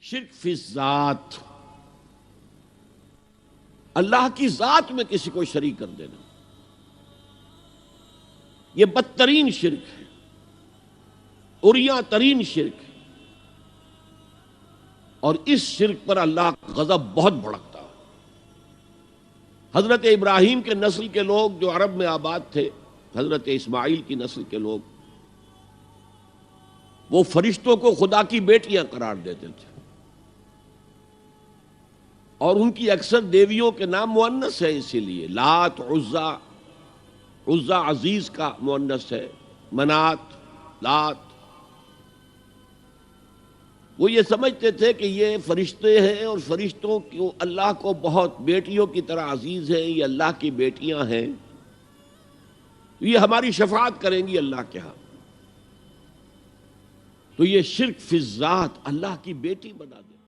شرک فی الذات، اللہ کی ذات میں کسی کو شریک کر دینا، یہ بدترین شرک ہے، عریاں ترین شرک ہے، اور اس شرک پر اللہ کا غضب بہت بھڑکتا ہے۔ حضرت ابراہیم کے نسل کے لوگ جو عرب میں آباد تھے، حضرت اسماعیل کی نسل کے لوگ، وہ فرشتوں کو خدا کی بیٹیاں قرار دیتے تھے، اور ان کی اکثر دیویوں کے نام مؤنث ہے، اسی لیے لات، عزا، عزا عزیز کا مؤنث ہے، منات، لات۔ وہ یہ سمجھتے تھے کہ یہ فرشتے ہیں اور فرشتوں کو اللہ کو بہت بیٹیوں کی طرح عزیز ہیں، یہ اللہ کی بیٹیاں ہیں، یہ ہماری شفاعت کریں گی اللہ کے ہاں۔ تو یہ شرک فی الذات، اللہ کی بیٹی بنا دے۔